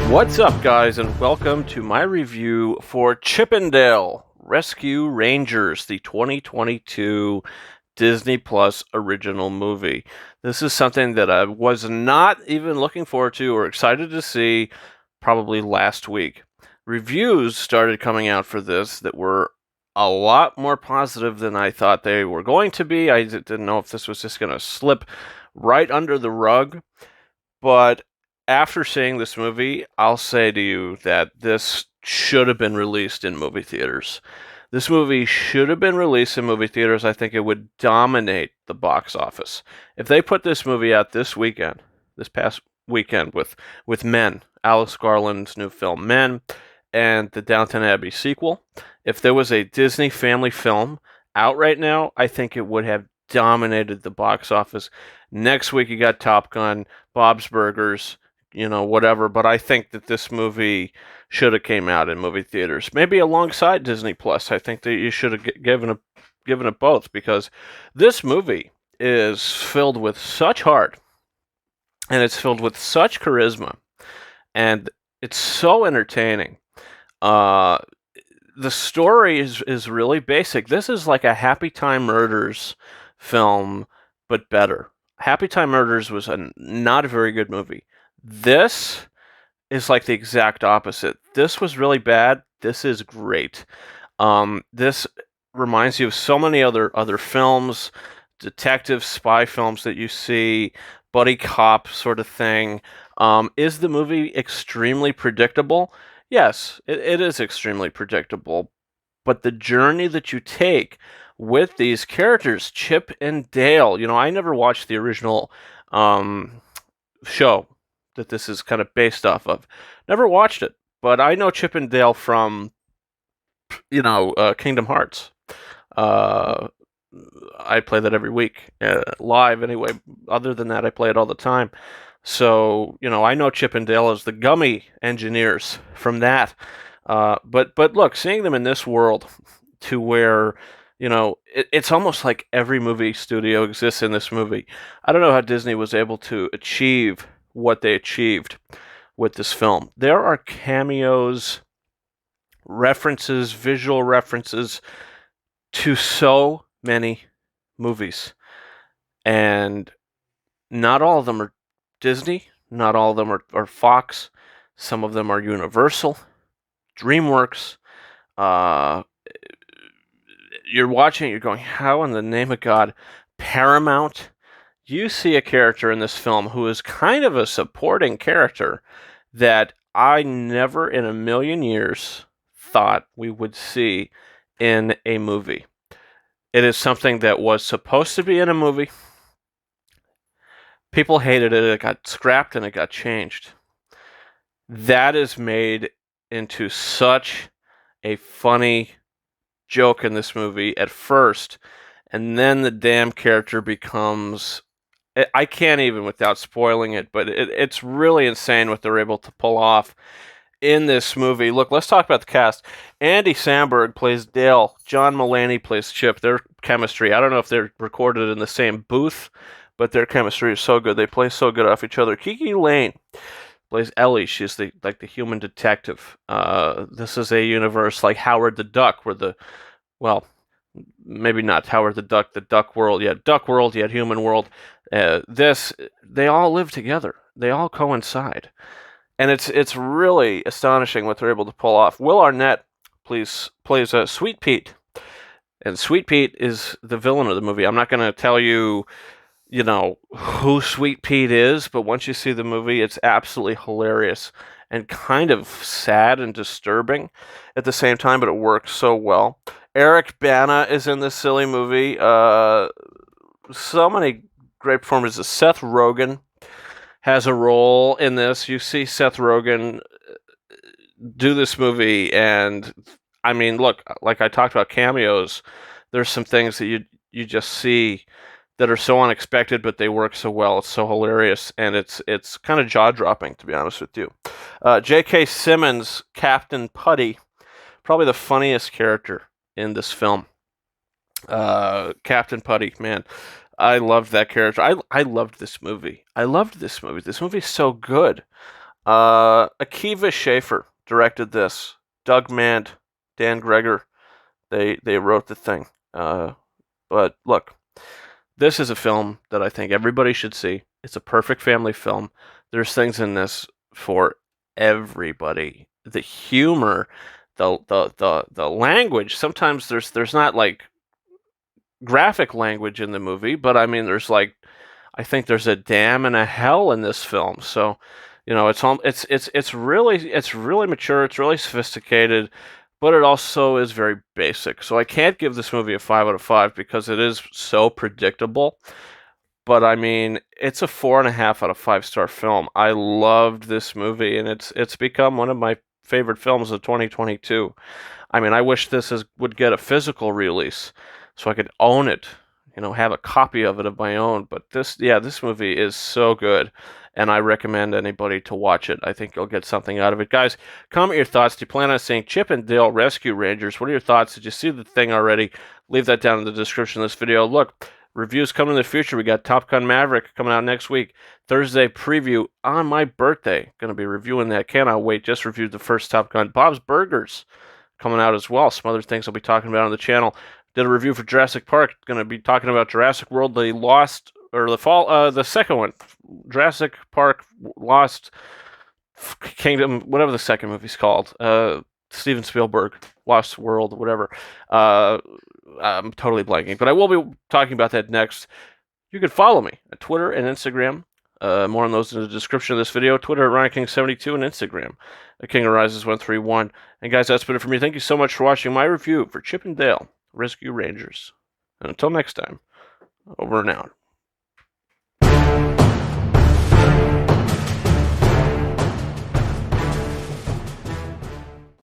What's up, guys, and welcome to my review for Chippendale Rescue Rangers, the 2022 Disney Plus original movie. This is something that I was not even looking forward to or excited to see probably last week. Reviews started coming out for this that were a lot more positive than I thought they were going to be. I didn't know if this was just going to slip right under the rug, but after seeing this movie, I'll say to you that this should have been released in movie theaters. This movie should have been released in movie theaters. I think it would dominate the box office. If they put this movie out this weekend, this past weekend with Men, Alice Garland's new film Men, and the Downton Abbey sequel, if there was a Disney family film out right now, I think it would have dominated the box office. Next week you got Top Gun, Bob's Burgers, whatever. But I think that this movie should have came out in movie theaters, maybe alongside Disney Plus. I think that you should have given it both, because this movie is filled with such heart and it's filled with such charisma, and it's so entertaining. Uh, the story is really basic. This is like a Happy Time Murders film, but better. Happy Time Murders was not a very good movie. This is like the exact opposite. This was really bad. This is great. This reminds you of so many other films, detective spy films that you see, buddy cop sort of thing. Is the movie extremely predictable? Yes, it is extremely predictable. But the journey that you take with these characters, Chip and Dale, I never watched the original show that this is kind of based off of. Never watched it, but I know Chip and Dale from, Kingdom Hearts. Uh, I play that every week, live anyway. Other than that, I play it all the time. So, I know Chip and Dale as the gummy engineers from that. But look, seeing them in this world, to where, it's almost like every movie studio exists in this movie. I don't know how Disney was able to achieve what they achieved with this film. There are cameos, references, visual references to so many movies. And not all of them are Disney, not all of them are Fox. Some of them are Universal, DreamWorks. You're watching it, you're going, how in the name of God? Paramount? You see a character in this film who is kind of a supporting character that I never in a million years thought we would see in a movie. It is something that was supposed to be in a movie. People hated it. It got scrapped and it got changed. That is made into such a funny joke in this movie at first, and then the damn character becomes... I can't even, without spoiling it, but it's really insane what they're able to pull off in this movie. Look, let's talk about the cast. Andy Samberg plays Dale. John Mulaney plays Chip. Their chemistry, I don't know if they're recorded in the same booth, but their chemistry is so good. They play so good off each other. Kiki Lane plays Ellie. She's the human detective. This is a universe like Howard the Duck, where well, maybe not Howard the Duck World. You had Duck World, you had Human World. They all live together. They all coincide. And it's really astonishing what they're able to pull off. Will Arnett plays Sweet Pete. And Sweet Pete is the villain of the movie. I'm not going to tell you, who Sweet Pete is, but once you see the movie, it's absolutely hilarious and kind of sad and disturbing at the same time, but it works so well. Eric Bana is in this silly movie. So many great performances. Seth Rogen has a role in this. You see Seth Rogen do this movie, and I mean, look, like I talked about cameos, there's some things that you just see that are so unexpected, but they work so well. It's so hilarious, and it's kind of jaw-dropping, to be honest with you. J.K. Simmons, Captain Putty, probably the funniest character in this film. Captain Putty, man, I loved that character. I loved this movie. This movie's so good. Akiva Schaffer directed this. Doug Mand, Dan Greger, they wrote the thing. But look, this is a film that I think everybody should see. It's a perfect family film. There's things in this for everybody. The humor, the language. Sometimes there's not like graphic language in the movie, but I mean there's like I think there's a damn and a hell in this film. So, it's really mature, it's really sophisticated, but it also is very basic. So I can't give this movie a 5 out of 5 because it is so predictable. But I mean, it's a 4.5 out of 5 star film. I loved this movie, and it's become one of my favorite films of 2022. I mean, I wish would get a physical release so I could own it, have a copy of my own. But this movie is so good, and I recommend anybody to watch it. I think you'll get something out of it. Guys, comment your thoughts. Do you plan on seeing Chip and Dale Rescue Rangers? What are your thoughts? Did you see the thing already? Leave that down in the description of this video. Look, reviews coming in the future. We got Top Gun Maverick coming out next week. Thursday preview on my birthday. Going to be reviewing that. Cannot wait. Just reviewed the first Top Gun. Bob's Burgers coming out as well. Some other things I'll be talking about on the channel. Did a review for Jurassic Park. Going to be talking about Jurassic World, the second one, Jurassic Park Lost Kingdom, whatever the second movie's called. Steven Spielberg, Lost World, whatever. I'm totally blanking, but I will be talking about that next. You can follow me at Twitter and Instagram. More on those in the description of this video. Twitter at RyanKing72 and Instagram at KingArises131. And guys, that's been it for me. Thank you so much for watching my review for Chip and Dale Rescue Rangers. And until next time, over and out.